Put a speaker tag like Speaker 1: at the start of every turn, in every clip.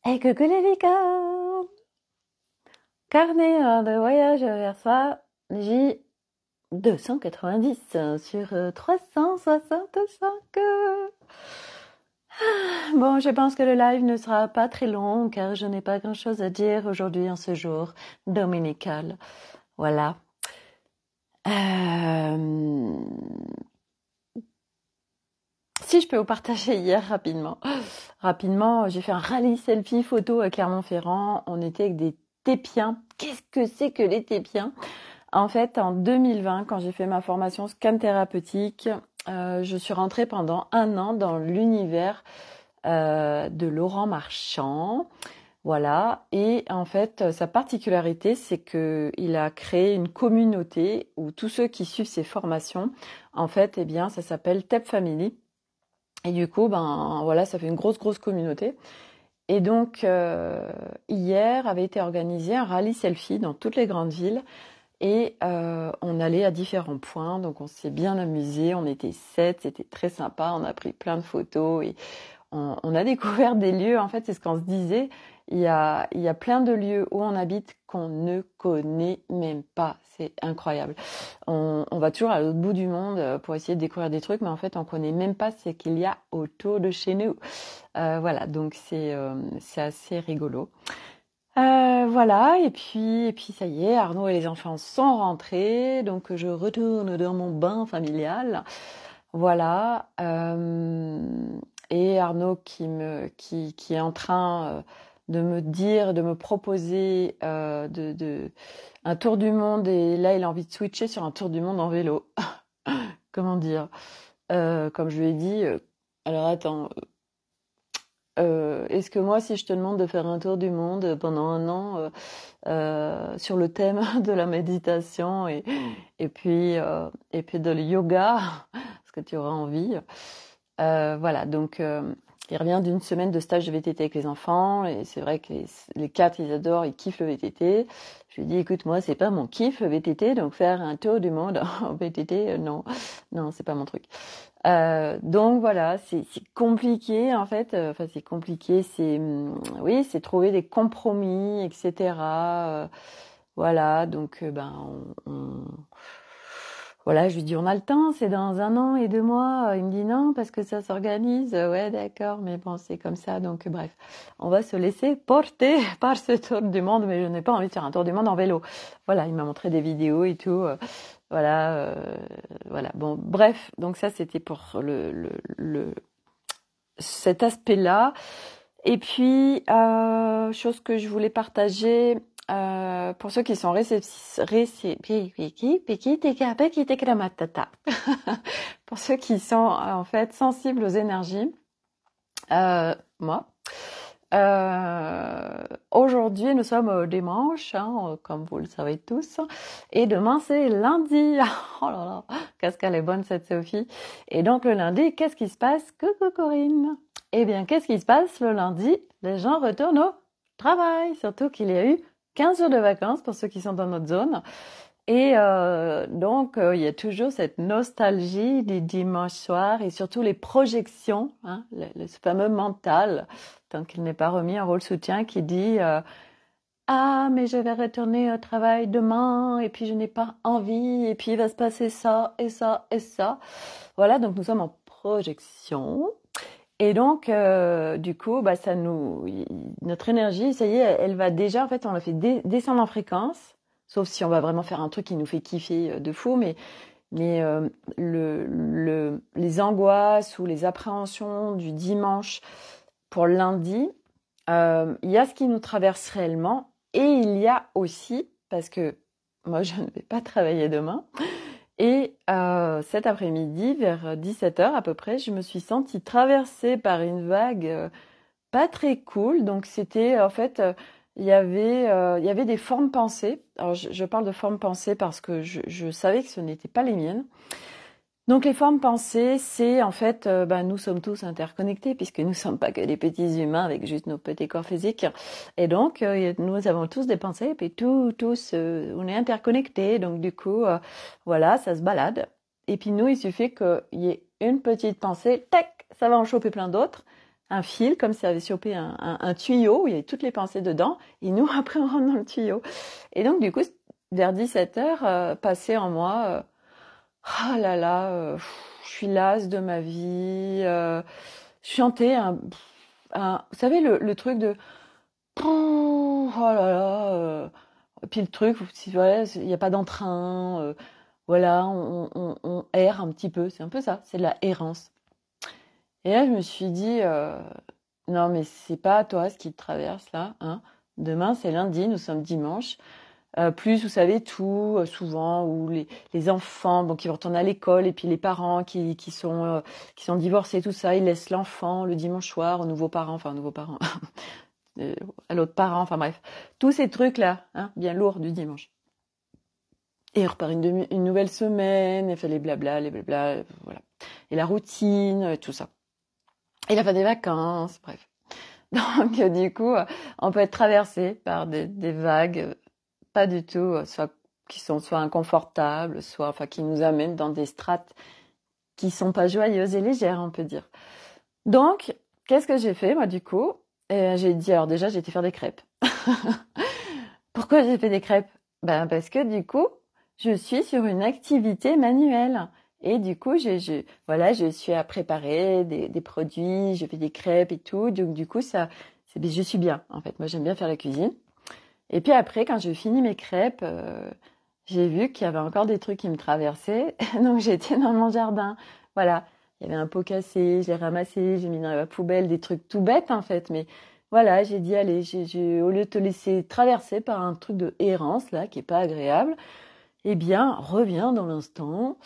Speaker 1: Et coucou les licornes! Carnet de voyage vers soi, J290 sur 365. Bon, je pense que le live ne sera pas très long car je n'ai pas grand-chose à dire aujourd'hui en ce jour dominical. Voilà. Euh, Si je peux vous partager hier rapidement. Rapidement, j'ai fait un rallye selfie photo à Clermont-Ferrand. On était avec des tépiens. Qu'est-ce que c'est que les tépiens? En fait, en 2020, quand j'ai fait ma formation scan thérapeutique, je suis rentrée pendant un an dans l'univers de Laurent Marchand. Voilà. Et en fait, sa particularité, c'est que il a créé une communauté où tous ceux qui suivent ses formations, en fait, eh bien, ça s'appelle TEP Family. Et du coup, ben voilà, ça fait une grosse communauté. Et donc, hier avait été organisé un rallye selfie dans toutes les grandes villes. Et on allait à différents points, donc on s'est bien amusé, on était 7, c'était très sympa, on a pris plein de photos et on a découvert des lieux, en fait c'est ce qu'on se disait, il y a plein de lieux où on habite qu'on ne connaît même pas, c'est incroyable. On va toujours à l'autre bout du monde pour essayer de découvrir des trucs, mais en fait on connaît même pas ce qu'il y a autour de chez nous. Voilà, donc c'est assez rigolo. Voilà, et puis ça y est, Arnaud et les enfants sont rentrés, donc je retourne dans mon bain familial. Voilà, et Arnaud qui est en train de me dire, de me proposer un tour du monde, et là il a envie de switcher sur un tour du monde en vélo. Comment dire? Comme je lui ai dit, alors attends, est-ce que moi, si je te demande de faire un tour du monde pendant un an sur le thème de la méditation et puis de le yoga, est-ce que tu auras envie? Voilà, donc il revient d'une semaine de stage de VTT avec les enfants et c'est vrai que les quatre, ils adorent, ils kiffent le VTT. Je lui ai dit, écoute, moi, c'est pas mon kiff le VTT, donc faire un tour du monde en VTT, non, non, c'est pas mon truc. Donc voilà, c'est compliqué en fait. Enfin, c'est compliqué. Oui, c'est trouver des compromis, etc. Voilà, donc voilà, je lui dis on a le temps, c'est dans un an et 2 mois. Il me dit non parce que ça s'organise. Ouais, d'accord, mais bon, c'est comme ça. Donc bref, on va se laisser porter par ce tour du monde, mais je n'ai pas envie de faire un tour du monde en vélo. Voilà, il m'a montré des vidéos et tout. Voilà, voilà. Bon, bref, donc ça c'était pour cet aspect-là. Et puis, chose que je voulais partager pour ceux qui sont pour ceux qui sont en fait sensibles aux énergies, moi. Aujourd'hui, nous sommes au dimanche, hein, comme vous le savez tous, et demain c'est lundi. Oh là là, qu'est-ce qu'elle est bonne cette Sophie. Et donc le lundi, qu'est-ce qui se passe? Coucou Corinne. Eh bien, qu'est-ce qui se passe le lundi? Les gens retournent au travail, surtout qu'il y a eu 15 jours de vacances pour ceux qui sont dans notre zone. Et donc, il y a toujours cette nostalgie du dimanche soir et surtout les projections, hein, ce fameux mental, tant qu'il n'est pas remis en rôle soutien, qui dit ah, mais je vais retourner au travail demain et puis je n'ai pas envie et puis il va se passer ça et ça et ça. Voilà, donc nous sommes en projection. Et donc, du coup, bah, notre énergie, ça y est, elle va déjà, en fait, on la fait descendre en fréquence, sauf si on va vraiment faire un truc qui nous fait kiffer de fou, mais les angoisses ou les appréhensions du dimanche pour lundi, il y a ce qui nous traverse réellement, et il y a aussi, parce que moi, je ne vais pas travailler demain, et cet après-midi, vers 17h à peu près, je me suis sentie traversée par une vague pas très cool. Donc c'était en fait, il y avait des formes pensées. Alors je parle de formes pensées parce que je savais que ce n'étaient pas les miennes. Donc les formes pensées, c'est en fait, nous sommes tous interconnectés puisque nous ne sommes pas que des petits humains avec juste nos petits corps physiques. Et donc nous avons tous des pensées et puis tous, on est interconnectés. Donc du coup, voilà, ça se balade. Et puis nous, il suffit qu'il y ait une petite pensée, tac, ça va en choper plein d'autres. un fil, comme si on avait chopé un tuyau où il y avait toutes les pensées dedans. Et nous, après, on rentre dans le tuyau. Et donc, du coup, vers 17h, passait en moi, ah là là, je suis lasse de ma vie. Chanter vous savez, le truc de, oh là là, puis le truc, si voilà, il n'y a pas d'entrain, voilà, on erre un petit peu, c'est un peu ça, c'est de la errance. Et là, je me suis dit, non, mais c'est pas toi ce qui te traverse là, hein. Demain, c'est lundi, nous sommes dimanche. Plus, vous savez, tout, souvent, où les enfants, bon, qui vont retourner à l'école, et puis les parents qui sont divorcés, tout ça, ils laissent l'enfant le dimanche soir aux nouveaux parents, à l'autre parent, enfin bref. Tous ces trucs-là, hein, bien lourds du dimanche. Et on repart une nouvelle semaine, et fait les blabla, voilà. Et la routine, tout ça. Et la fin des vacances, bref. Donc, du coup, on peut être traversé par des vagues, pas du tout, qui sont soit inconfortables, soit, enfin, qui nous amènent dans des strates qui sont pas joyeuses et légères, on peut dire. Donc, qu'est-ce que j'ai fait, moi, du coup? J'ai dit, alors déjà, j'ai été faire des crêpes. Pourquoi j'ai fait des crêpes? Ben, parce que, du coup, je suis sur une activité manuelle. Et du coup, voilà, je suis à préparer des produits, je fais des crêpes et tout. Donc, du coup, je suis bien, en fait. Moi, j'aime bien faire la cuisine. Et puis après, quand j'ai fini mes crêpes, j'ai vu qu'il y avait encore des trucs qui me traversaient. Donc, j'étais dans mon jardin. Voilà. Il y avait un pot cassé, je l'ai ramassé, j'ai mis dans la poubelle des trucs tout bêtes, en fait. Mais voilà, j'ai dit, allez, au lieu de te laisser traverser par un truc de errance, là, qui est pas agréable, eh bien, reviens dans l'instant.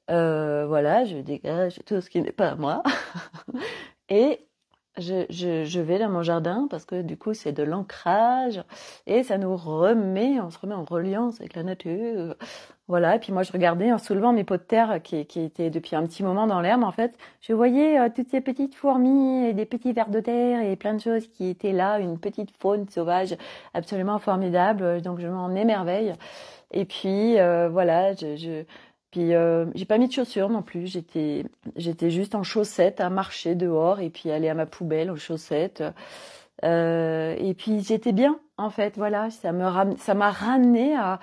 Speaker 1: Voilà, je dégage tout ce qui n'est pas à moi. Et je vais dans mon jardin parce que du coup, c'est de l'ancrage et ça on se remet en reliance avec la nature. Voilà, et puis moi, je regardais en soulevant mes pots de terre qui étaient depuis un petit moment dans l'herbe, en fait. Je voyais toutes ces petites fourmis et des petits vers de terre et plein de choses qui étaient là, une petite faune sauvage absolument formidable. Donc, je m'en émerveille. Et puis voilà, puis j'ai pas mis de chaussures non plus. J'étais juste en chaussettes à marcher dehors et puis aller à ma poubelle en chaussettes. Et puis j'étais bien en fait. Voilà, ça m'a ramené à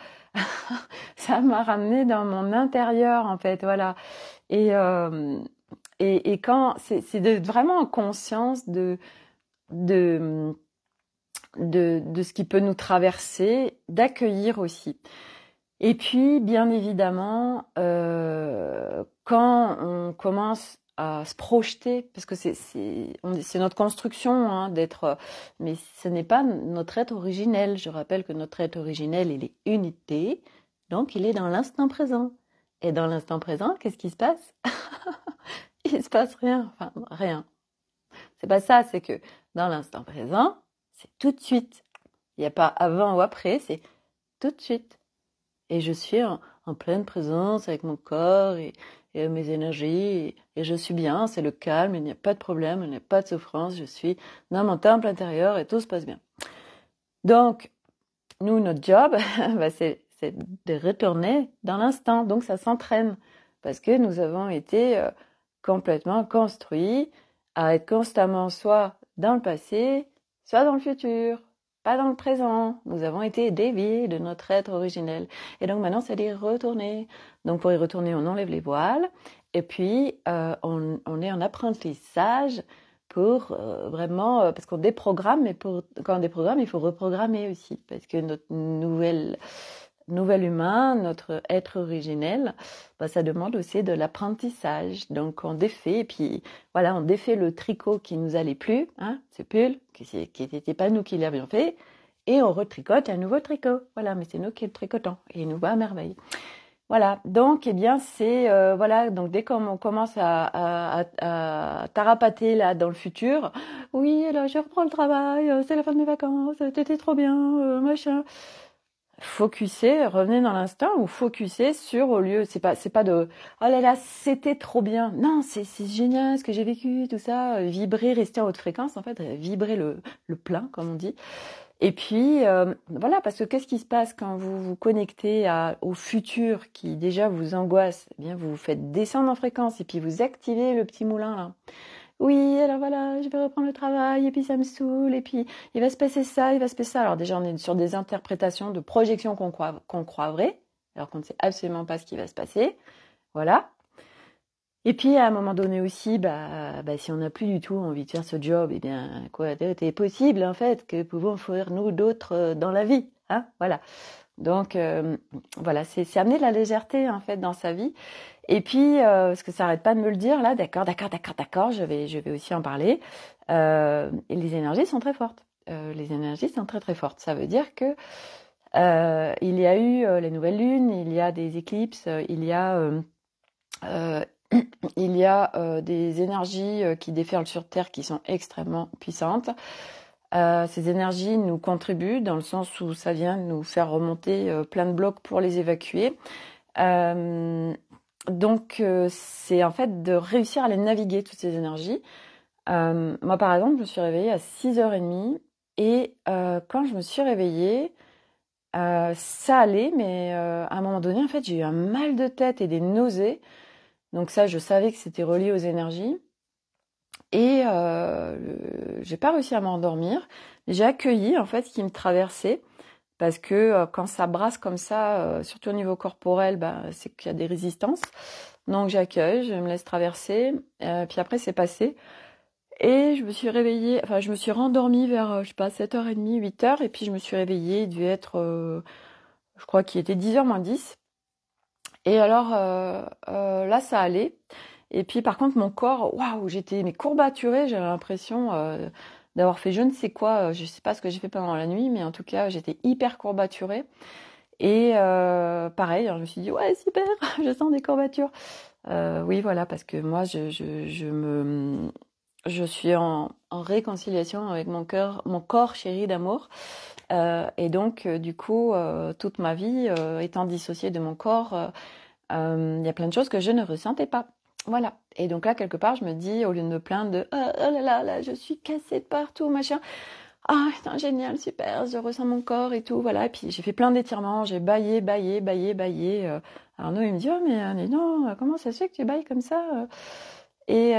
Speaker 1: ça m'a ramené dans mon intérieur en fait. Voilà. Et quand c'est vraiment en conscience de de ce qui peut nous traverser, d'accueillir aussi. Et puis, bien évidemment, quand on commence à se projeter, parce que c'est notre construction hein, d'être, mais ce n'est pas notre être originel. Je rappelle que notre être originel, il est unité, donc il est dans l'instant présent. Et dans l'instant présent, qu'est-ce qui se passe? Il se passe rien, enfin rien. C'est pas ça, c'est que dans l'instant présent, c'est tout de suite. Il n'y a pas avant ou après, c'est tout de suite. Et je suis en pleine présence avec mon corps et mes énergies. Et je suis bien, c'est le calme, il n'y a pas de problème, il n'y a pas de souffrance. Je suis dans mon temple intérieur et tout se passe bien. Donc, nous, notre job, bah, c'est de retourner dans l'instant. Donc, ça s'entraîne. Parce que nous avons été complètement construits à être constamment soit dans le passé, soit dans le futur. Pas dans le présent. Nous avons été déviés de notre être originel. Et donc maintenant, c'est d'y retourner. Donc pour y retourner, on enlève les voiles. Et puis, on est en apprentissage pour vraiment... parce qu'on déprogramme, mais quand on déprogramme, il faut reprogrammer aussi. Parce que notre nouvel humain, notre être originel, bah, ça demande aussi de l'apprentissage. Donc on défait, et puis voilà, on défait le tricot qui nous allait plus, hein, ce pull, qui n'était pas nous qui l'avions fait, et on retricote un nouveau tricot. Voilà, mais c'est nous qui le tricotons, et il nous va à merveille. Voilà, donc eh bien c'est voilà, donc dès qu'on commence à tarapater là dans le futur, oui, là je reprends le travail, c'est la fin de mes vacances, c'était trop bien, machin. Focuser, revenez dans l'instant ou focuser sur au lieu, c'est pas de oh là là, c'était trop bien. Non, c'est génial ce que j'ai vécu, tout ça, vibrer, rester en haute fréquence en fait, vibrer le plein comme on dit. Et puis voilà, parce que qu'est-ce qui se passe quand vous vous connectez au futur qui déjà vous angoisse? Eh bien, vous vous faites descendre en fréquence et puis vous activez le petit moulin là. oui, alors voilà, je vais reprendre le travail, et puis ça me saoule, et puis il va se passer ça, il va se passer ça. Alors déjà, on est sur des interprétations de projections qu'on croit vraies, alors qu'on ne sait absolument pas ce qui va se passer. Voilà. Et puis à un moment donné aussi, si on n'a plus du tout envie de faire ce job, eh bien, quoi, t'es possible en fait, que pouvons faire nous d'autres dans la vie, hein, voilà. Donc voilà, c'est amener de la légèreté en fait dans sa vie. Et puis parce que ça arrête pas de me le dire là, d'accord, je vais aussi en parler. Et les énergies sont très fortes. Les énergies sont très très fortes. Ça veut dire que il y a eu les nouvelles lunes, il y a des éclipses, euh, il y a des énergies qui déferlent sur Terre qui sont extrêmement puissantes. Ces énergies nous contribuent dans le sens où ça vient nous faire remonter plein de blocs pour les évacuer. Donc c'est en fait de réussir à les naviguer, toutes ces énergies. Moi par exemple, je me suis réveillée à 6h30 et quand je me suis réveillée, ça allait, mais à un moment donné, en fait, j'ai eu un mal de tête et des nausées. Donc ça, je savais que c'était relié aux énergies. Et j'ai pas réussi à m'endormir. J'ai accueilli en fait ce qui me traversait parce que quand ça brasse comme ça, surtout au niveau corporel, c'est qu'il y a des résistances. Donc j'accueille, je me laisse traverser. Puis après c'est passé. Et je me suis réveillée, enfin je me suis rendormie vers, je sais pas, 7h30, 8h. Et puis je me suis réveillée, il devait être, je crois qu'il était 10h moins 10. Et alors là ça allait. Et puis par contre mon corps, waouh, j'étais mais courbaturée, j'avais l'impression d'avoir fait je ne sais quoi, je sais pas ce que j'ai fait pendant la nuit, mais en tout cas j'étais hyper courbaturée. Et pareil, alors je me suis dit ouais super, je sens des courbatures. Oui voilà, parce que moi je suis en réconciliation avec mon corps chéri d'amour. Et donc du coup toute ma vie étant dissociée de mon corps, il y a plein de choses que je ne ressentais pas. Voilà. Et donc là, quelque part, je me dis, au lieu de me plaindre de oh là, je suis cassée de partout, machin. Ah, putain, génial, super, je ressens mon corps et tout, voilà. Et puis j'ai fait plein d'étirements, j'ai baillé. Arnaud, il me dit, oh, mais non, comment ça se fait que tu bailles comme ça et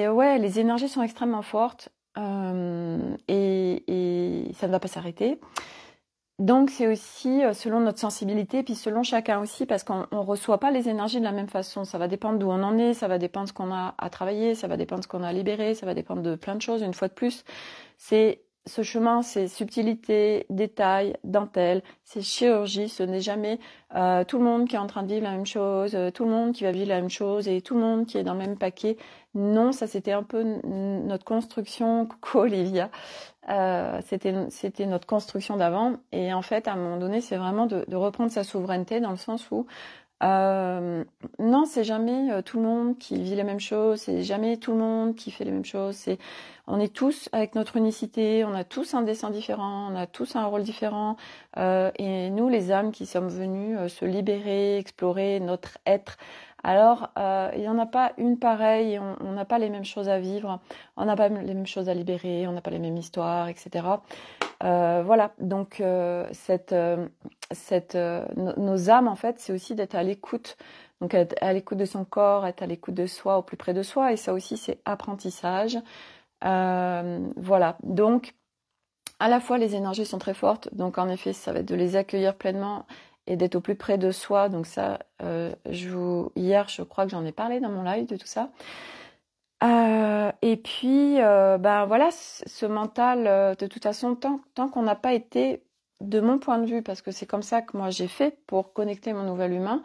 Speaker 1: ouais, les énergies sont extrêmement fortes et ça ne va pas s'arrêter. Donc c'est aussi selon notre sensibilité, puis selon chacun aussi, parce qu'on ne reçoit pas les énergies de la même façon. Ça va dépendre d'où on en est, ça va dépendre de ce qu'on a à travailler, ça va dépendre de ce qu'on a à libérer, ça va dépendre de plein de choses. Une fois de plus, c'est ce chemin, c'est subtilité, détail, dentelle, c'est chirurgie. Ce n'est jamais tout le monde qui est en train de vivre la même chose, tout le monde qui va vivre la même chose et tout le monde qui est dans le même paquet. Non, ça c'était un peu notre construction. Coucou Olivia. C'était notre construction d'avant. Et en fait, à un moment donné, c'est vraiment de reprendre sa souveraineté dans le sens où non, c'est jamais tout le monde qui vit les mêmes choses, c'est jamais tout le monde qui fait les mêmes choses. On est tous avec notre unicité, on a tous un destin différent, on a tous un rôle différent. Et nous, les âmes qui sommes venues se libérer, explorer notre être. Alors, il n'y en a pas une pareille, on n'a pas les mêmes choses à vivre, on n'a pas les mêmes choses à libérer, on n'a pas les mêmes histoires, etc. Voilà, donc nos âmes, en fait, c'est aussi d'être à l'écoute. Donc, être à l'écoute de son corps, être à l'écoute de soi, au plus près de soi. Et ça aussi, c'est apprentissage. Voilà, donc, à la fois, les énergies sont très fortes. Donc, en effet, ça va être de les accueillir pleinement et d'être au plus près de soi. Donc ça, hier, je crois que j'en ai parlé dans mon live de tout ça. Et puis, voilà, ce mental, de toute façon, tant qu'on n'a pas été, de mon point de vue, parce que c'est comme ça que moi j'ai fait pour connecter mon nouvel humain,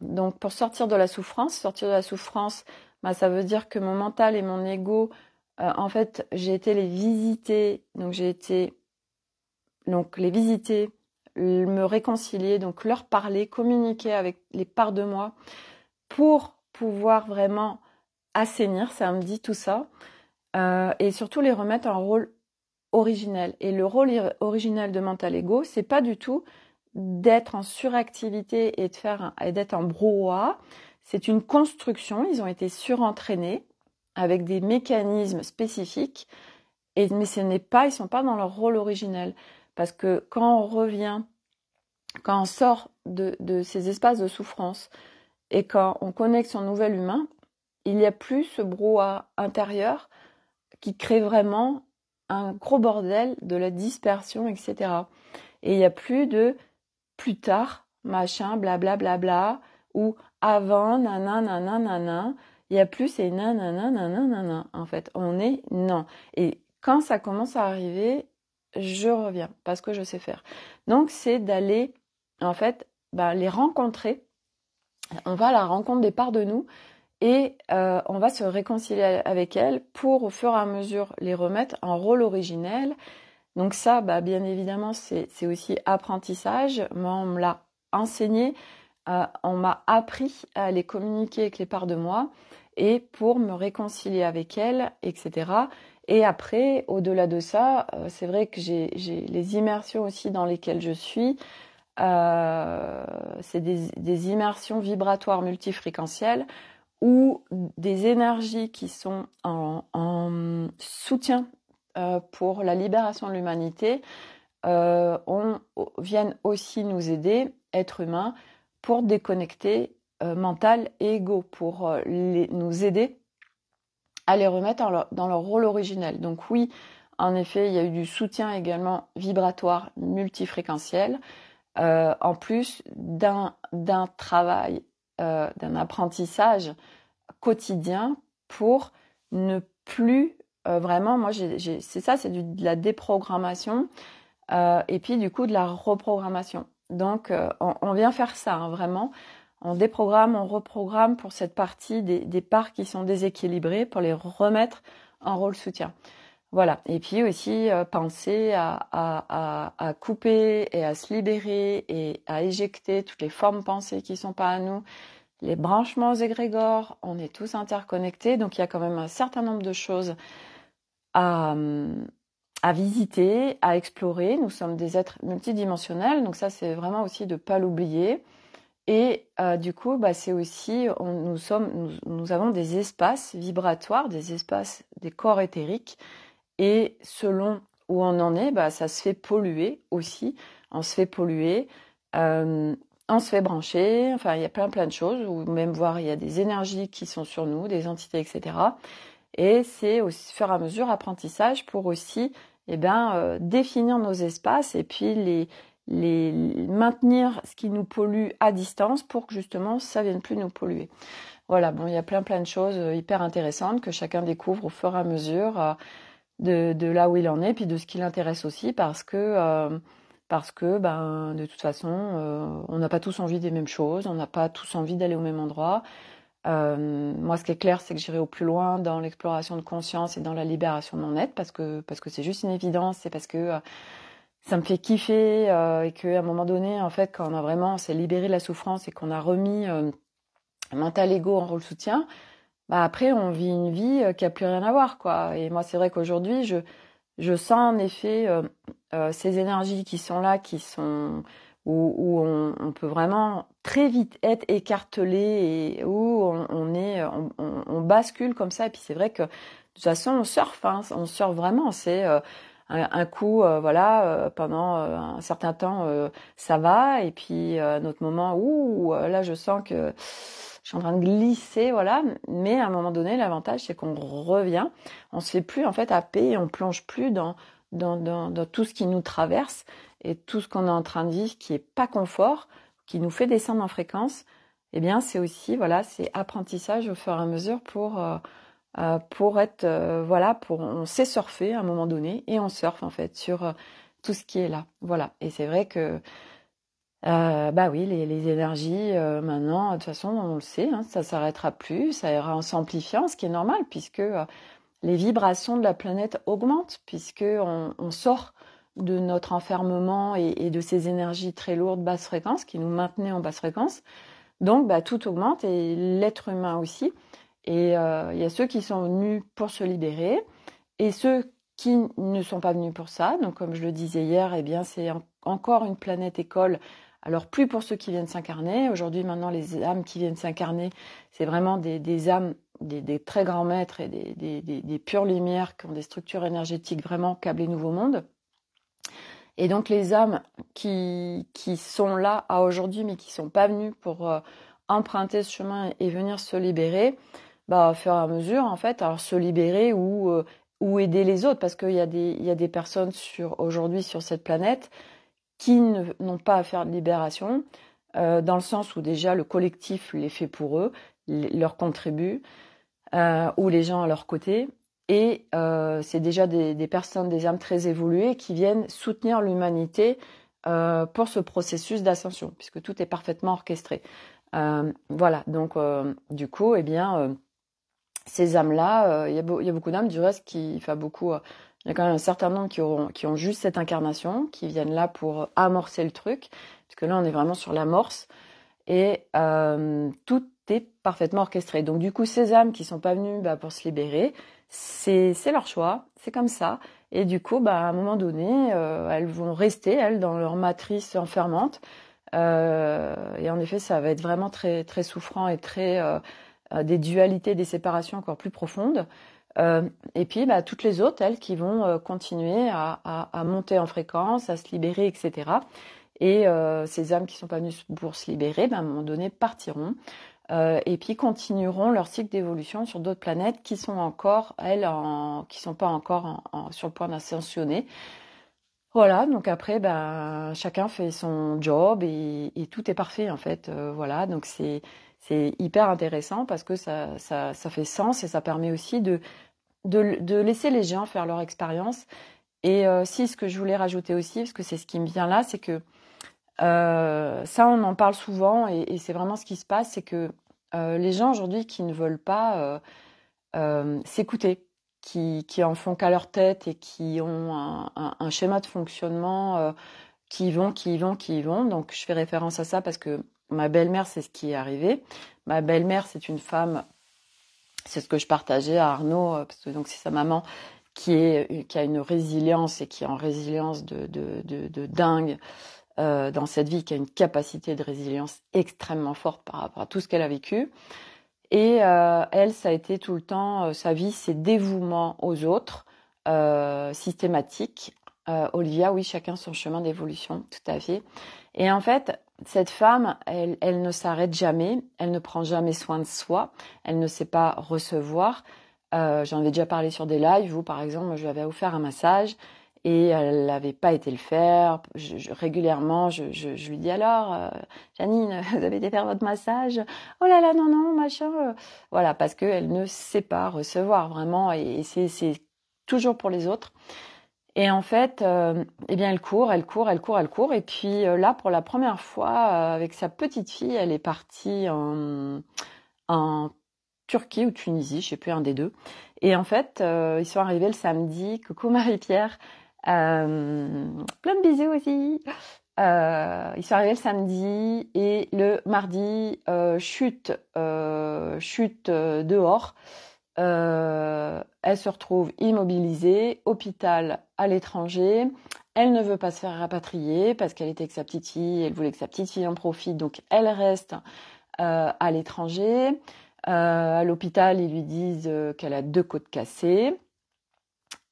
Speaker 1: donc pour sortir de la souffrance, ça veut dire que mon mental et mon ego, en fait, j'ai été les visiter, me réconcilier, donc leur parler, communiquer avec les parts de moi pour pouvoir vraiment assainir, ça me dit tout ça, et surtout les remettre en rôle originel. Et le rôle originel de mental ego, c'est pas du tout d'être en suractivité et d'être en brouhaha. C'est une construction. Ils ont été surentraînés avec des mécanismes spécifiques, mais ils sont pas dans leur rôle originel. Parce que quand on sort de ces espaces de souffrance et quand on connecte son nouvel humain, il n'y a plus ce brouhaha intérieur qui crée vraiment un gros bordel de la dispersion, etc. Et il n'y a plus de plus tard, machin, blablabla, ou avant, nanana. Il n'y a plus ces nanana. En fait, on est non. Et quand ça commence à arriver, je reviens parce que je sais faire. Donc, c'est d'aller, en fait, les rencontrer. On va à la rencontre des parts de nous et on va se réconcilier avec elles pour, au fur et à mesure, les remettre en rôle originel. Donc ça, bien évidemment, c'est aussi apprentissage. Moi, on me l'a enseigné, on m'a appris à les communiquer avec les parts de moi et pour me réconcilier avec elles, etc. Et après, au-delà de ça, c'est vrai que j'ai les immersions aussi dans lesquelles je suis. C'est des immersions vibratoires multifréquentielles ou des énergies qui sont en soutien pour la libération de l'humanité viennent aussi nous aider, êtres humains, pour déconnecter mental et ego, pour nous aider à les remettre dans leur rôle originel. Donc oui, en effet, il y a eu du soutien également vibratoire multifréquentiel, en plus d'un travail, d'un apprentissage quotidien pour ne plus vraiment, moi c'est ça, c'est de la déprogrammation et puis du coup de la reprogrammation. Donc on vient faire ça hein, vraiment. On déprogramme, on reprogramme pour cette partie des parts qui sont déséquilibrées pour les remettre en rôle soutien. Voilà. Et puis aussi penser à couper et à se libérer et à éjecter toutes les formes pensées qui sont pas à nous. Les branchements aux égrégores, on est tous interconnectés, donc il y a quand même un certain nombre de choses à, à visiter, à explorer. Nous sommes des êtres multidimensionnels, donc ça c'est vraiment aussi de ne pas l'oublier. Et du coup, c'est aussi, nous avons des espaces vibratoires, des espaces, des corps éthériques, et selon où on en est, ça se fait polluer aussi. On se fait polluer, on se fait brancher. Enfin, il y a plein de choses. Ou même voir, il y a des énergies qui sont sur nous, des entités, etc. Et c'est au fur et à mesure apprentissage pour aussi, définir nos espaces et puis les maintenir ce qui nous pollue à distance pour que justement ça vienne plus nous polluer. Voilà, bon, il y a plein de choses hyper intéressantes que chacun découvre au fur et à mesure de là où il en est, puis de ce qui l'intéresse aussi, parce que de toute façon, on n'a pas tous envie des mêmes choses, on n'a pas tous envie d'aller au même endroit. Moi, ce qui est clair, c'est que j'irai au plus loin dans l'exploration de conscience et dans la libération de mon être, parce que c'est juste une évidence, c'est parce que ça me fait kiffer et qu'à un moment donné, en fait, quand on s'est libéré de la souffrance et qu'on a remis mental ego en rôle soutien, après on vit une vie qui a plus rien à voir, quoi. Et moi, c'est vrai qu'aujourd'hui, je sens en effet ces énergies qui sont là, qui sont où on peut vraiment très vite être écartelé et où on bascule comme ça. Et puis c'est vrai que de toute façon on surfe, hein, on surfe vraiment. C'est un coup, pendant un certain temps, ça va, et puis un autre moment où là je sens que je suis en train de glisser, voilà. Mais à un moment donné, l'avantage c'est qu'on revient, on se fait plus en fait happer, on plonge plus dans tout ce qui nous traverse et tout ce qu'on est en train de vivre qui est pas confort, qui nous fait descendre en fréquence. Eh bien, c'est aussi, voilà, c'est apprentissage au fur et à mesure pour être, on sait surfer à un moment donné et on surfe en fait sur tout ce qui est là. Voilà. Et c'est vrai que, oui, les énergies, maintenant, de toute façon, on le sait, hein, ça s'arrêtera plus, ça ira en s'amplifiant, ce qui est normal puisque les vibrations de la planète augmentent puisque on sort de notre enfermement et de ces énergies très lourdes basse fréquence qui nous maintenaient en basse fréquence. Donc, tout augmente et l'être humain aussi. Et il y a ceux qui sont venus pour se libérer et ceux qui ne sont pas venus pour ça. Donc, comme je le disais hier, eh bien, c'est encore une planète école. Alors, plus pour ceux qui viennent s'incarner. Aujourd'hui, maintenant, les âmes qui viennent s'incarner, c'est vraiment des âmes, des très grands maîtres et des pures lumières qui ont des structures énergétiques vraiment câblées Nouveau Monde. Et donc, les âmes qui sont là à aujourd'hui, mais qui ne sont pas venues pour emprunter ce chemin et venir se libérer, au fur et à mesure, en fait, alors se libérer ou aider les autres, parce qu'il y a des personnes aujourd'hui sur cette planète qui n'ont pas à faire de libération, dans le sens où déjà le collectif les fait pour eux, leur contribue, ou les gens à leur côté. Et c'est déjà des personnes, des âmes très évoluées qui viennent soutenir l'humanité pour ce processus d'ascension, puisque tout est parfaitement orchestré. Voilà, donc du coup, eh bien, ces âmes-là, il y a beaucoup d'âmes du reste il y a quand même un certain nombre qui ont juste cette incarnation, qui viennent là pour amorcer le truc, parce que là, on est vraiment sur l'amorce, et tout est parfaitement orchestré. Donc du coup, ces âmes qui sont pas venues pour se libérer, c'est leur choix, c'est comme ça. Et du coup, à un moment donné, elles vont rester, elles, dans leur matrice enfermante. Et en effet, ça va être vraiment très, très souffrant et très des dualités, des séparations encore plus profondes. Et puis, toutes les autres, elles, qui vont continuer à monter en fréquence, à se libérer, etc. Et ces âmes qui sont pas venues pour se libérer, à un moment donné, partiront et puis continueront leur cycle d'évolution sur d'autres planètes qui sont encore, elles, qui sont pas encore sur le point d'ascensionner. Voilà, donc après, chacun fait son job et tout est parfait en fait. Voilà, donc c'est hyper intéressant parce que ça fait sens et ça permet aussi de laisser les gens faire leur expérience. Et si ce que je voulais rajouter aussi, parce que c'est ce qui me vient là, c'est que ça, on en parle souvent et c'est vraiment ce qui se passe, c'est que les gens aujourd'hui qui ne veulent pas s'écouter, qui en font qu'à leur tête et qui ont un schéma de fonctionnement, qui y vont, qui y vont, qui y vont. Donc je fais référence à ça parce que ma belle-mère, c'est ce qui est arrivé. Ma belle-mère, c'est une femme, c'est ce que je partageais à Arnaud, parce que donc c'est sa maman qui a une résilience et qui est en résilience de dingue dans cette vie, qui a une capacité de résilience extrêmement forte par rapport à tout ce qu'elle a vécu. Et elle, ça a été tout le temps, sa vie, c'est dévouement aux autres, systématique. Olivia, oui, chacun son chemin d'évolution, tout à fait. Et en fait, cette femme, elle ne s'arrête jamais, elle ne prend jamais soin de soi, elle ne sait pas recevoir. J'en avais déjà parlé sur des lives où, par exemple, je lui avais offert un massage et elle n'avait pas été le faire. Régulièrement, je lui dis alors, Janine, vous avez été faire votre massage? Oh là là, non, non, machin. Voilà, parce qu'elle ne sait pas recevoir vraiment et c'est toujours pour les autres. Et en fait, eh bien, elle court, elle court, elle court, elle court. Et puis là, pour la première fois, avec sa petite fille, elle est partie en Turquie ou Tunisie, je sais plus, un des deux. Et en fait, ils sont arrivés le samedi. Coucou Marie-Pierre. Plein de bisous aussi. Ils sont arrivés le samedi et le mardi, chute dehors. Elle se retrouve immobilisée, hôpital à l'étranger. Elle ne veut pas se faire rapatrier parce qu'elle était avec sa petite fille. Elle voulait que sa petite fille en profite, donc elle reste à l'étranger. À l'hôpital, ils lui disent qu'elle a 2 côtes cassées.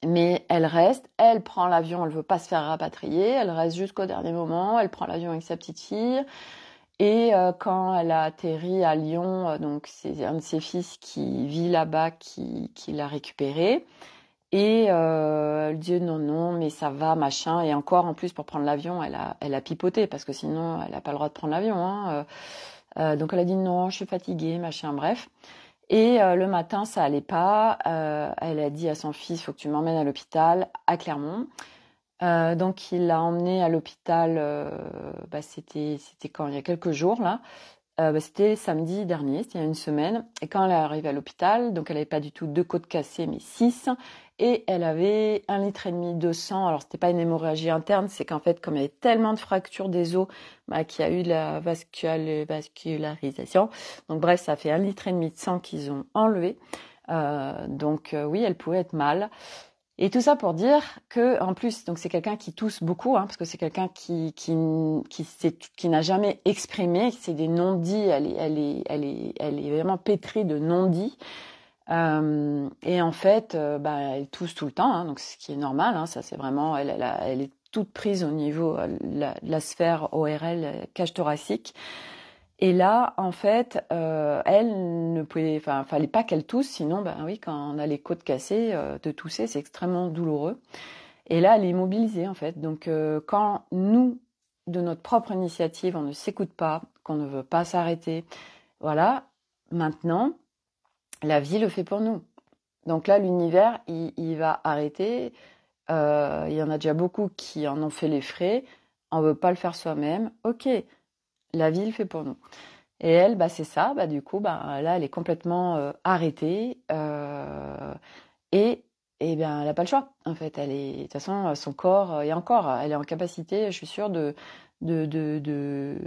Speaker 1: Mais elle reste, elle prend l'avion, elle veut pas se faire rapatrier, elle reste jusqu'au dernier moment, elle prend l'avion avec sa petite fille. Et quand elle a atterri à Lyon, donc c'est un de ses fils qui vit là-bas qui l'a récupérée. Et elle dit non, non, mais ça va, machin. Et encore, en plus, pour prendre l'avion, elle a pipoté, parce que sinon, elle n'a pas le droit de prendre l'avion. Hein. Donc elle a dit non, je suis fatiguée, machin, bref. Et le matin, ça allait pas. Elle a dit à son fils, faut que tu m'emmènes à l'hôpital à Clermont. Donc il l'a emmenée à l'hôpital. C'était quand il y a quelques jours là. C'était samedi dernier, c'était il y a une semaine. Et quand elle est arrivée à l'hôpital, donc elle n'avait pas du tout 2 côtes cassées, mais 6. Et elle avait 1,5 litre de sang. Alors c'était pas une hémorragie interne, c'est qu'en fait, comme il y avait tellement de fractures des os, qu'il y a eu de la vascularisation. Donc bref, ça fait 1,5 litre de sang qu'ils ont enlevé. Donc oui, elle pouvait être mal. Et tout ça pour dire que, en plus, donc c'est quelqu'un qui tousse beaucoup, parce que c'est quelqu'un qui n'a jamais exprimé, c'est des non-dits, elle est vraiment pétrie de non-dits. Et en fait, elle tousse tout le temps, donc ce qui est normal, ça c'est vraiment, elle est toute prise au niveau de la sphère ORL, cage thoracique. Et là, en fait, elle ne pouvait, enfin, fallait pas qu'elle tousse, sinon, ben oui, quand on a les côtes cassées, de tousser, c'est extrêmement douloureux. Et là, elle est immobilisée, en fait. Donc, quand nous, de notre propre initiative, on ne s'écoute pas, qu'on ne veut pas s'arrêter, voilà, maintenant, la vie le fait pour nous. Donc là, l'univers, il va arrêter. Il y en a déjà beaucoup qui en ont fait les frais. On veut pas le faire soi-même. Ok, la vie le fait pour nous. Et elle, bah, c'est ça. Bah, du coup, bah, là, elle est complètement arrêtée. Et, et bien, elle n'a pas le choix. En fait, elle est, de toute façon, son corps, et encore, elle est en capacité, je suis sûre, de, de, de, de,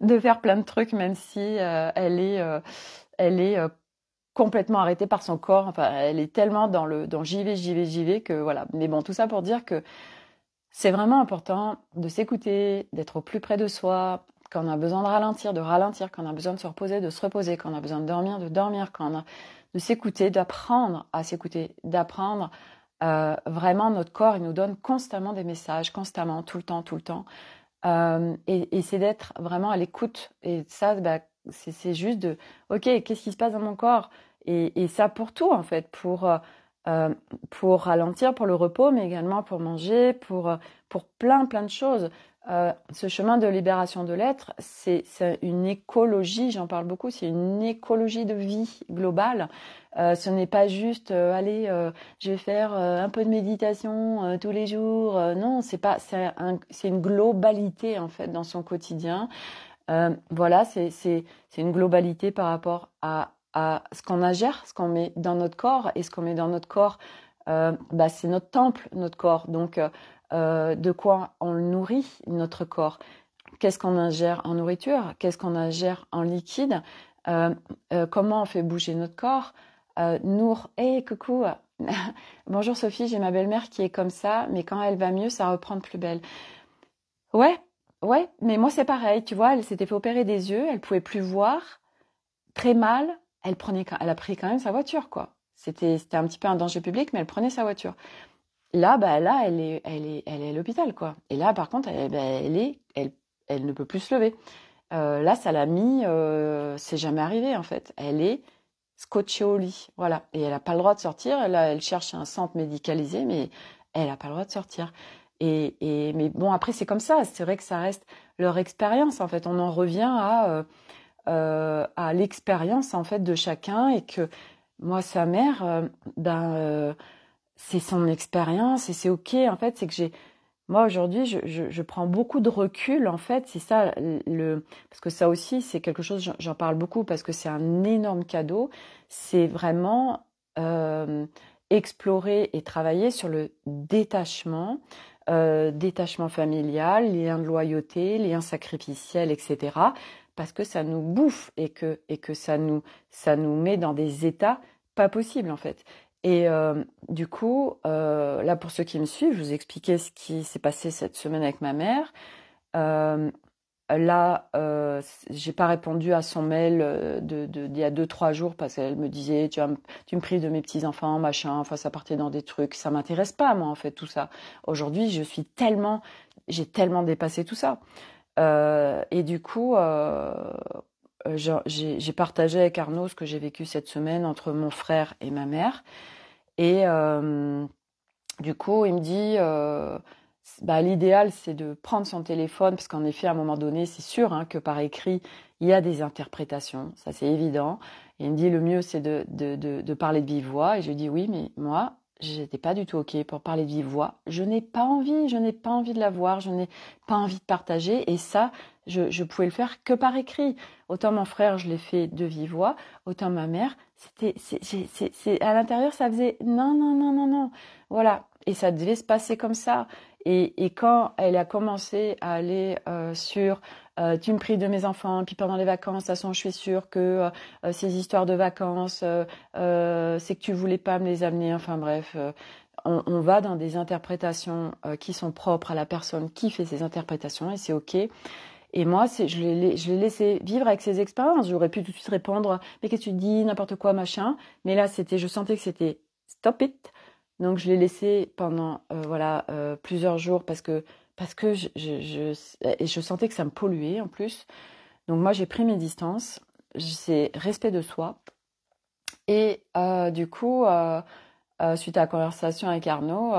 Speaker 1: de faire plein de trucs, même si elle est complètement arrêtée par son corps. Enfin, elle est tellement dans j'y vais que voilà. Mais bon, tout ça pour dire que c'est vraiment important de s'écouter, d'être au plus près de soi, quand on a besoin de ralentir, quand on a besoin de se reposer, quand on a besoin de dormir, quand on a de s'écouter, d'apprendre à s'écouter, d'apprendre vraiment notre corps, il nous donne constamment des messages, constamment, tout le temps, tout le temps. Et c'est d'être vraiment à l'écoute. Et ça, bah, c'est juste de, ok, qu'est-ce qui se passe dans mon corps? Et ça pour tout, en fait, euh, pour ralentir, pour le repos, mais également pour manger, pour plein, plein de choses. Ce chemin de libération de l'être, c'est une écologie, j'en parle beaucoup, c'est une écologie de vie globale. Ce n'est pas juste, allez, je vais faire un peu de méditation tous les jours. Non, c'est pas, c'est une globalité en fait dans son quotidien. Voilà, c'est une globalité par rapport à ce qu'on ingère, ce qu'on met dans notre corps, et ce qu'on met dans notre corps, bah, c'est notre temple, notre corps. Donc, de quoi on le nourrit, notre corps? Qu'est-ce qu'on ingère en nourriture? Qu'est-ce qu'on ingère en liquide? Comment on fait bouger notre corps? Nour, hey, coucou. Bonjour Sophie, j'ai ma belle-mère qui est comme ça, mais quand elle va mieux, ça reprend de plus belle. Ouais, ouais, mais moi c'est pareil, tu vois, elle s'était fait opérer des yeux, elle pouvait plus voir, très mal, elle a pris quand même sa voiture, quoi. C'était un petit peu un danger public, mais elle prenait sa voiture. Là, bah là, elle est à l'hôpital, quoi. Et là, par contre, elle ne peut plus se lever. Là, ça l'a mis, c'est jamais arrivé en fait. Elle est scotchée au lit, voilà. Et elle n'a pas le droit de sortir. Là, elle cherche un centre médicalisé, mais elle n'a pas le droit de sortir. Mais bon, après, c'est comme ça. C'est vrai que ça reste leur expérience. En fait, on en revient à l'expérience en fait de chacun et que moi, sa mère, c'est son expérience et c'est ok. En fait, c'est que moi aujourd'hui, je prends beaucoup de recul. En fait, c'est ça parce que ça aussi, c'est quelque chose. J'en parle beaucoup parce que c'est un énorme cadeau. C'est vraiment explorer et travailler sur le détachement, détachement familial, lien de loyauté, lien sacrificiel, etc. Parce que ça nous bouffe et que ça nous met dans des états pas possibles en fait. Et du coup, là pour ceux qui me suivent, je vous expliquais ce qui s'est passé cette semaine avec ma mère. Euh, Là, j'ai pas répondu à son mail d'il y a 2, 3 jours parce qu'elle me disait tu me prives de mes petits enfants, machin. Enfin, ça partait dans des trucs. Ça m'intéresse pas moi en fait tout ça. Aujourd'hui, j'ai tellement dépassé tout ça. Et du coup, j'ai partagé avec Arnaud ce que j'ai vécu cette semaine entre mon frère et ma mère. Et du coup, il me dit, bah, l'idéal, c'est de prendre son téléphone, parce qu'en effet, à un moment donné, c'est sûr hein, que par écrit, il y a des interprétations, ça c'est évident. Et il me dit, le mieux, c'est de parler de vive voix. Et je lui dis, oui, mais moi, j'étais pas du tout OK pour parler de vive voix. Je n'ai pas envie de la voir, je n'ai pas envie de partager. Et ça, je pouvais le faire que par écrit. Autant mon frère, je l'ai fait de vive voix, autant ma mère, à l'intérieur, ça faisait non, non, non, non, non. Voilà. Et ça devait se passer comme ça. Et quand elle a commencé à aller sur tu me prives de mes enfants, puis pendant les vacances, de toute façon, je suis sûre que ces histoires de vacances, c'est que tu voulais pas me les amener. Enfin bref, on va dans des interprétations qui sont propres à la personne qui fait ces interprétations et c'est ok. Et moi, je l'ai laissé vivre avec ses expériences. J'aurais pu tout de suite répondre, mais qu'est-ce que tu dis, n'importe quoi, machin. Mais là, je sentais que c'était stop it. Donc, je l'ai laissé pendant, voilà, plusieurs jours parce que je sentais que ça me polluait en plus. Donc moi, j'ai pris mes distances. C'est respect de soi. Et du coup, suite à la conversation avec Arnaud,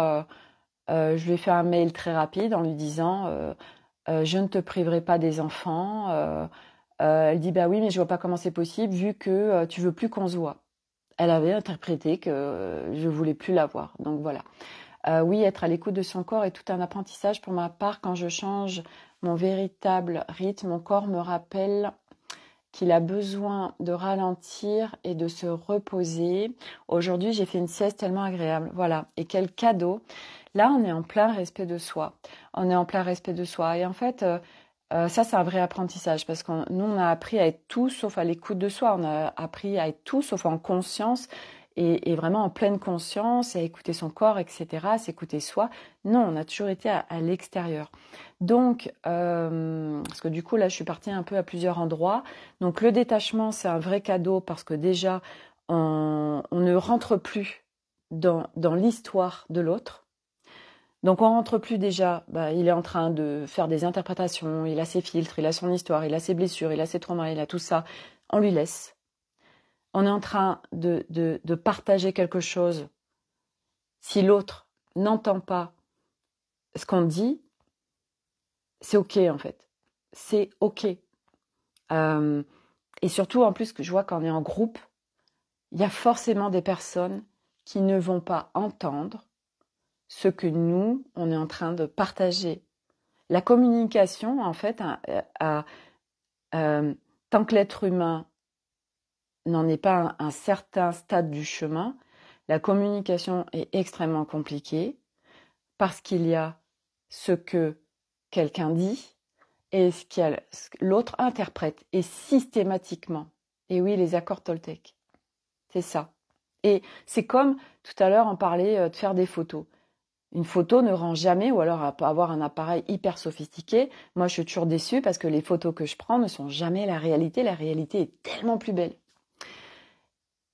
Speaker 1: je lui ai fait un mail très rapide en lui disant je ne te priverai pas des enfants. Elle dit bah oui, mais je vois pas comment c'est possible vu que tu veux plus qu'on se voit. Elle avait interprété que je voulais plus la voir. Donc voilà. Oui, être à l'écoute de son corps est tout un apprentissage pour ma part. Quand je change mon véritable rythme, mon corps me rappelle qu'il a besoin de ralentir et de se reposer. Aujourd'hui, j'ai fait une sieste tellement agréable. Voilà. Et quel cadeau. Là, on est en plein respect de soi. On est en plein respect de soi. Et en fait, ça, c'est un vrai apprentissage parce que nous, on a appris à être tout sauf à l'écoute de soi. On a appris à être tout sauf en conscience et vraiment en pleine conscience, à écouter son corps, etc., à s'écouter soi. Non, on a toujours été à l'extérieur. Donc, parce que du coup, là, je suis partie un peu à plusieurs endroits. Donc, le détachement, c'est un vrai cadeau parce que déjà, on ne rentre plus dans l'histoire de l'autre. Donc on rentre plus déjà, il est en train de faire des interprétations, il a ses filtres, il a son histoire, il a ses blessures, il a ses traumas, il a tout ça. On lui laisse. On est en train de partager quelque chose. Si l'autre n'entend pas ce qu'on dit, c'est OK en fait. C'est OK. Et surtout, en plus, que je vois quand on est en groupe, il y a forcément des personnes qui ne vont pas entendre ce que nous, on est en train de partager. La communication, en fait, tant que l'être humain n'en est pas un certain stade du chemin, la communication est extrêmement compliquée parce qu'il y a ce que quelqu'un dit et ce que l'autre interprète, et systématiquement. Et oui, les accords Toltec, c'est ça. Et c'est comme, tout à l'heure, on parlait de faire des photos. Une photo ne rend jamais, ou alors avoir un appareil hyper sophistiqué. Moi, je suis toujours déçue parce que les photos que je prends ne sont jamais la réalité. La réalité est tellement plus belle.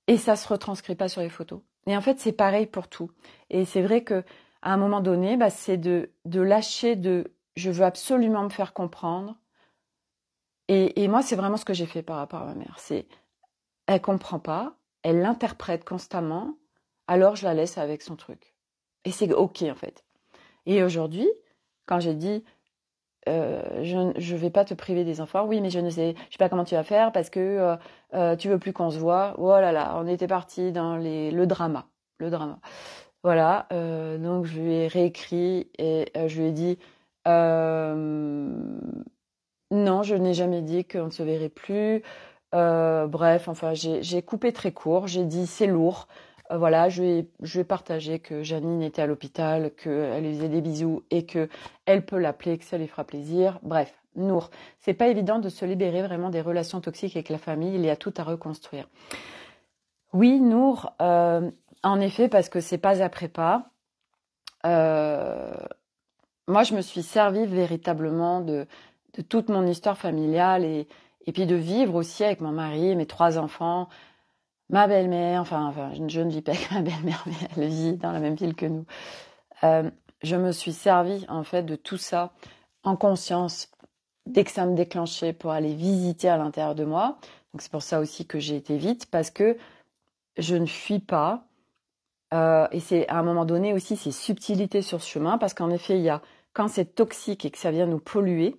Speaker 1: Et ça se retranscrit pas sur les photos. Et en fait, c'est pareil pour tout. Et c'est vrai que à un moment donné, c'est de lâcher je veux absolument me faire comprendre. Et moi, c'est vraiment ce que j'ai fait par rapport à ma mère. Elle comprend pas, elle l'interprète constamment, alors je la laisse avec son truc. Et c'est OK, en fait. Et aujourd'hui, quand j'ai dit je vais pas te priver des enfants, oui, mais je sais pas comment tu vas faire parce que tu veux plus qu'on se voit. Oh là là, on était parti dans le drama. Voilà, donc je lui ai réécrit et je lui ai dit non, je n'ai jamais dit qu'on ne se verrait plus. Bref, enfin, j'ai coupé très court. J'ai dit c'est lourd. Voilà, je lui ai partagé que Janine était à l'hôpital, qu'elle lui faisait des bisous et que elle peut l'appeler, que ça lui fera plaisir. Bref, Nour, c'est pas évident de se libérer vraiment des relations toxiques avec la famille. Il y a tout à reconstruire. Oui, Nour, en effet, parce que c'est pas après pas. Moi, je me suis servie véritablement de toute mon histoire familiale et puis de vivre aussi avec mon mari et mes 3 enfants, ma belle-mère, enfin, je ne vis pas avec ma belle-mère, mais elle vit dans la même ville que nous. Je me suis servie en fait de tout ça en conscience dès que ça me déclenchait pour aller visiter à l'intérieur de moi. Donc c'est pour ça aussi que j'ai été vite, parce que je ne fuis pas. Et c'est à un moment donné aussi ces subtilités sur ce chemin, parce qu'en effet, il y a quand c'est toxique et que ça vient nous polluer,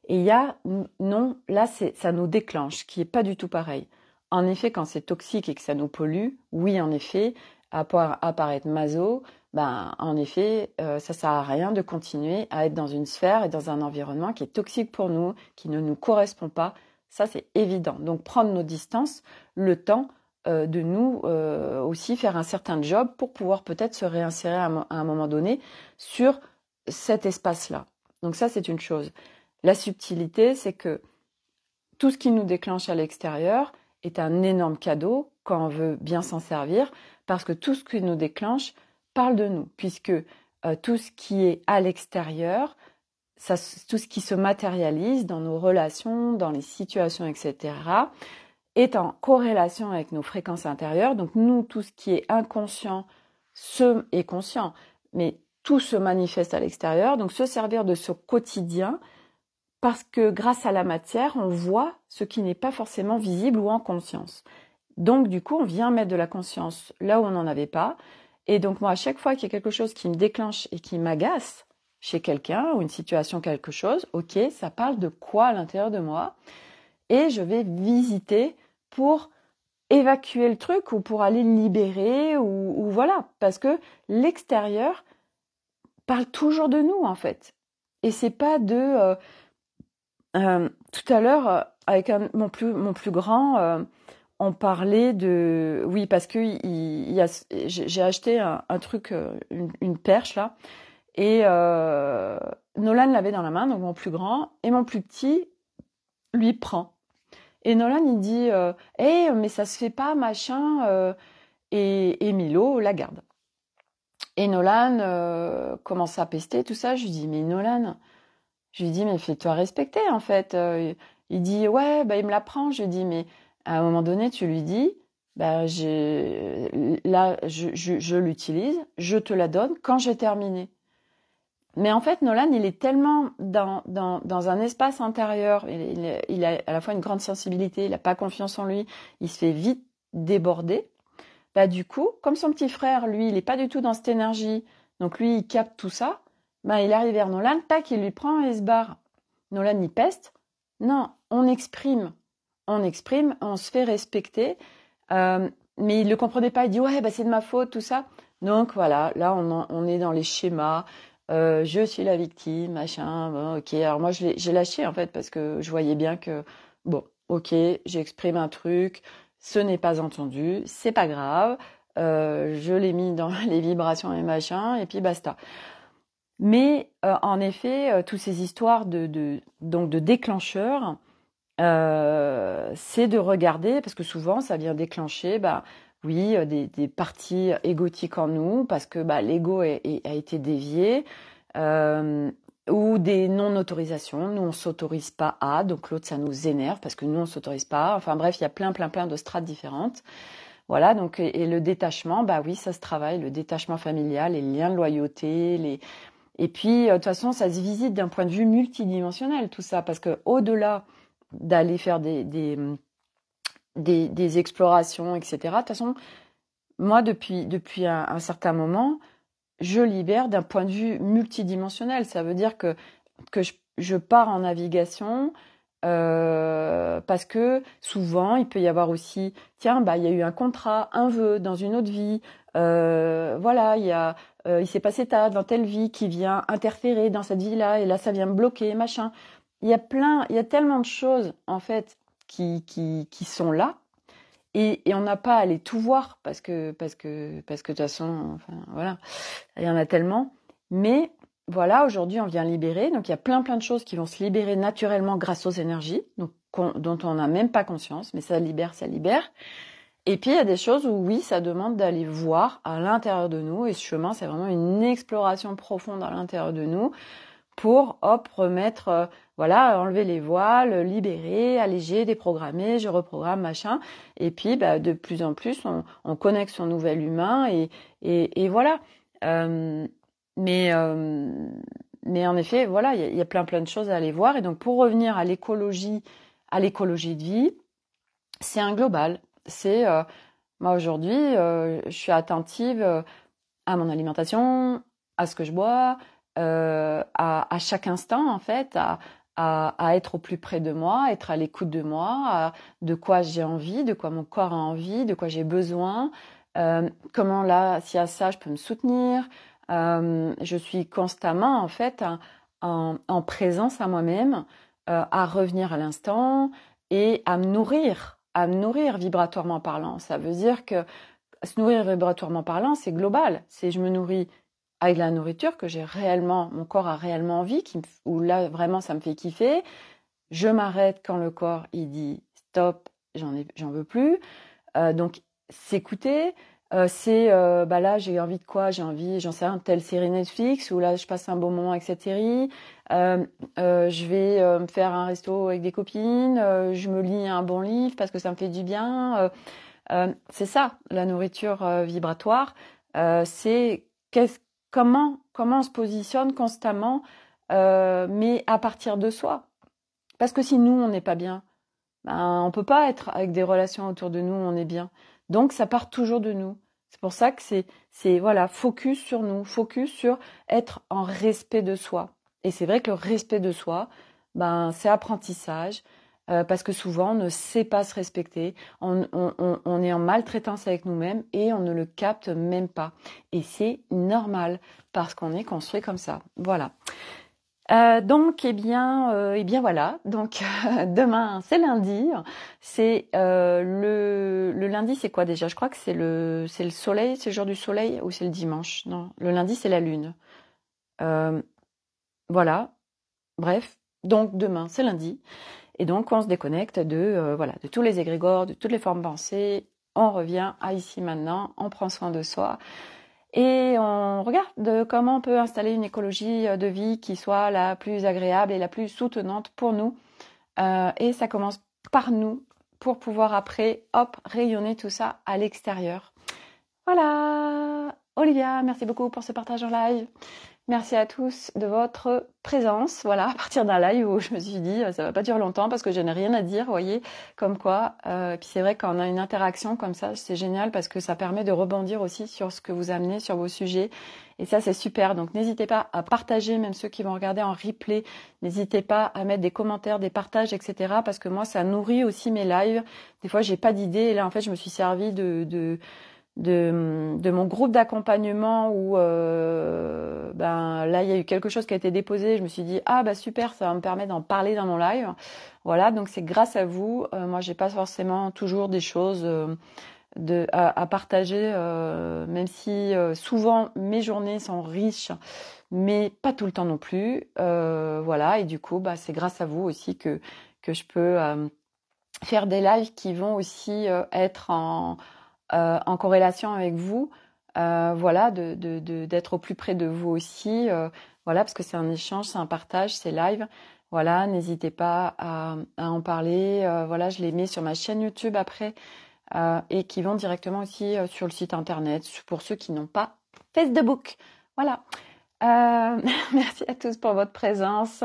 Speaker 1: et il y a non, là ça nous déclenche, qui est pas du tout pareil. En effet, quand c'est toxique et que ça nous pollue, oui, en effet, à apparaître maso, en effet, ça sert à rien de continuer à être dans une sphère et dans un environnement qui est toxique pour nous, qui ne nous correspond pas. Ça, c'est évident. Donc, prendre nos distances, le temps de nous aussi faire un certain job pour pouvoir peut-être se réinsérer à un moment donné sur cet espace-là. Donc ça, c'est une chose. La subtilité, c'est que tout ce qui nous déclenche à l'extérieur est un énorme cadeau quand on veut bien s'en servir, parce que tout ce qui nous déclenche parle de nous, puisque tout ce qui est à l'extérieur, tout ce qui se matérialise dans nos relations, dans les situations, etc., est en corrélation avec nos fréquences intérieures. Donc nous, tout ce qui est inconscient est conscient, mais tout se manifeste à l'extérieur. Donc se servir de ce quotidien parce que grâce à la matière, on voit ce qui n'est pas forcément visible ou en conscience. Donc du coup, on vient mettre de la conscience là où on n'en avait pas. Et donc moi, à chaque fois qu'il y a quelque chose qui me déclenche et qui m'agace chez quelqu'un ou une situation, quelque chose, ok, ça parle de quoi à l'intérieur de moi? Et je vais visiter pour évacuer le truc ou pour aller le libérer ou voilà. Parce que l'extérieur parle toujours de nous en fait. Et c'est pas de... tout à l'heure, avec mon plus grand, on parlait de... Oui, parce que j'ai acheté un truc, une perche là, et Nolan l'avait dans la main, donc mon plus grand, et mon plus petit lui prend. Et Nolan, il dit hey, mais ça se fait pas, machin, et Milo la garde. Et Nolan commence à pester, tout ça. Je lui dis, mais Nolan, mais fais-toi respecter, en fait. Il dit, ouais, bah, il me la prend. Je lui dis, mais à un moment donné, tu lui dis, bah, là, je l'utilise, je te la donne quand j'ai terminé. Mais en fait, Nolan, il est tellement dans un espace intérieur, il a à la fois une grande sensibilité, il n'a pas confiance en lui, il se fait vite déborder. Bah, du coup, comme son petit frère, lui, il n'est pas du tout dans cette énergie, donc lui, il capte tout ça, bah, il arrive vers Nolan, tac, il lui prend et il se barre. Nolan, il peste. Non, on exprime, on se fait respecter, mais il ne le comprenait pas, il dit, ouais, bah, c'est de ma faute, tout ça. Donc voilà, là, on est dans les schémas, je suis la victime, machin, bon, ok. Alors moi, j'ai lâché, en fait, parce que je voyais bien que, bon, ok, j'exprime un truc, ce n'est pas entendu, c'est pas grave, je l'ai mis dans les vibrations et machin, et puis basta. Mais en effet, toutes ces histoires donc de déclencheurs, c'est de regarder, parce que souvent ça vient déclencher, bah oui, des parties égotiques en nous, parce que bah, l'ego a été dévié, ou des non-autorisations. Nous, on s'autorise pas à, donc l'autre, ça nous énerve, parce que nous, on s'autorise pas. Enfin bref, il y a plein de strates différentes. Voilà, donc, et le détachement, bah oui, ça se travaille, le détachement familial, les liens de loyauté, et puis, de toute façon, ça se visite d'un point de vue multidimensionnel, tout ça, parce que au-delà d'aller faire des explorations, etc., de toute façon, moi, depuis un certain moment, je libère d'un point de vue multidimensionnel. Ça veut dire que je pars en navigation, parce que souvent, il peut y avoir aussi, tiens, bah, il y a eu un contrat, un vœu dans une autre vie, voilà, il s'est passé ça dans telle vie qui vient interférer dans cette vie-là, et là, ça vient me bloquer, machin. Il y a tellement de choses, en fait, qui sont là, et on n'a pas à aller tout voir, parce que de toute façon, enfin, voilà, il y en a tellement. Mais voilà, aujourd'hui, on vient libérer. Donc, il y a plein de choses qui vont se libérer naturellement grâce aux énergies, donc, dont on n'a même pas conscience, mais ça libère, ça libère. Et puis, il y a des choses où, oui, ça demande d'aller voir à l'intérieur de nous. Et ce chemin, c'est vraiment une exploration profonde à l'intérieur de nous pour, hop, remettre, voilà, enlever les voiles, libérer, alléger, déprogrammer, je reprogramme, machin. Et puis, bah, de plus en plus, on connecte son nouvel humain et voilà. Euh, mais, euh, mais en effet, voilà, il y a plein de choses à aller voir. Et donc, pour revenir à l'écologie de vie, c'est un global. C'est moi aujourd'hui, je suis attentive à mon alimentation, à ce que je bois, à chaque instant en fait, à être au plus près de moi, être à l'écoute de moi, de quoi j'ai envie, de quoi mon corps a envie, de quoi j'ai besoin, comment là, s'il y a ça, je peux me soutenir. Je suis constamment en fait en présence à moi-même, à revenir à l'instant et à me nourrir vibratoirement parlant. Ça veut dire que se nourrir vibratoirement parlant, c'est global. C'est je me nourris avec la nourriture que j'ai réellement, mon corps a réellement envie, où là vraiment ça me fait kiffer. Je m'arrête quand le corps il dit stop, j'en veux plus. Donc s'écouter, bah là j'ai envie de quoi? J'ai envie, j'en sais rien, de telle série Netflix, ou là je passe un bon moment avec cette série. Je vais me faire un resto avec des copines, je me lis un bon livre parce que ça me fait du bien. C'est ça, la nourriture vibratoire. C'est comment on se positionne constamment, mais à partir de soi. Parce que si nous, on n'est pas bien, ben, on peut pas être avec des relations autour de nous où on est bien. Donc, ça part toujours de nous. C'est pour ça que voilà, focus sur nous, focus sur être en respect de soi. Et c'est vrai que le respect de soi, ben, c'est apprentissage, parce que souvent, on ne sait pas se respecter, on est en maltraitance avec nous-mêmes et on ne le capte même pas. Et c'est normal, parce qu'on est construit comme ça. Voilà. Donc, eh bien voilà. Donc, demain, c'est lundi. C'est le lundi, c'est quoi déjà? Je crois que c'est le soleil, c'est le jour du soleil ou c'est le dimanche? Non, le lundi, c'est la lune. Euh, voilà. Bref. Donc, demain, c'est lundi. Et donc, on se déconnecte de tous les égrégores, de toutes les formes pensées. On revient à ici maintenant. On prend soin de soi. Et on regarde comment on peut installer une écologie de vie qui soit la plus agréable et la plus soutenante pour nous. Et ça commence par nous pour pouvoir après, hop, rayonner tout ça à l'extérieur. Voilà. Olivia, merci beaucoup pour ce partage en live. Merci à tous de votre présence. Voilà, à partir d'un live où je me suis dit, ça va pas durer longtemps parce que je n'ai rien à dire, vous voyez, comme quoi. Puis c'est vrai quand on a une interaction comme ça, c'est génial parce que ça permet de rebondir aussi sur ce que vous amenez, sur vos sujets. Et ça, c'est super. Donc, n'hésitez pas à partager, même ceux qui vont regarder en replay. N'hésitez pas à mettre des commentaires, des partages, etc. Parce que moi, ça nourrit aussi mes lives. Des fois, j'ai pas d'idée. Et là, en fait, je me suis servi de mon groupe d'accompagnement où ben là il y a eu quelque chose qui a été déposé, je me suis dit ah bah super, ça va me permettre d'en parler dans mon live. Voilà, donc c'est grâce à vous. Moi j'ai pas forcément toujours des choses à partager, même si souvent mes journées sont riches, mais pas tout le temps non plus. Voilà, et du coup bah c'est grâce à vous aussi que je peux faire des lives qui vont aussi être en corrélation avec vous, voilà, d'être au plus près de vous aussi, voilà, parce que c'est un échange, c'est un partage, c'est live. Voilà, n'hésitez pas à en parler. Voilà, je les mets sur ma chaîne YouTube après et qui vont directement aussi sur le site internet pour ceux qui n'ont pas Facebook. Voilà. Merci à tous pour votre présence.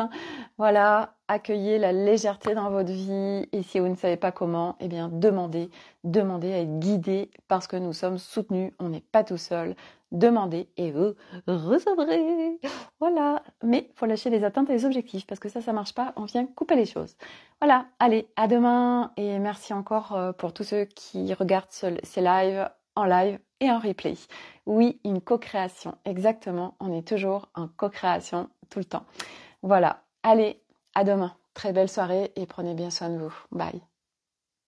Speaker 1: Voilà, accueillez la légèreté dans votre vie et si vous ne savez pas comment, eh bien demandez à être guidé parce que nous sommes soutenus, on n'est pas tout seul. Demandez et vous recevrez. Voilà, mais faut lâcher les attentes et les objectifs parce que ça marche pas, on vient couper les choses. Voilà, allez, à demain et merci encore pour tous ceux qui regardent ces lives en live et en replay. Oui, une co-création, exactement. On est toujours en co-création tout le temps. Voilà. Allez, à demain. Très belle soirée et prenez bien soin de vous. Bye.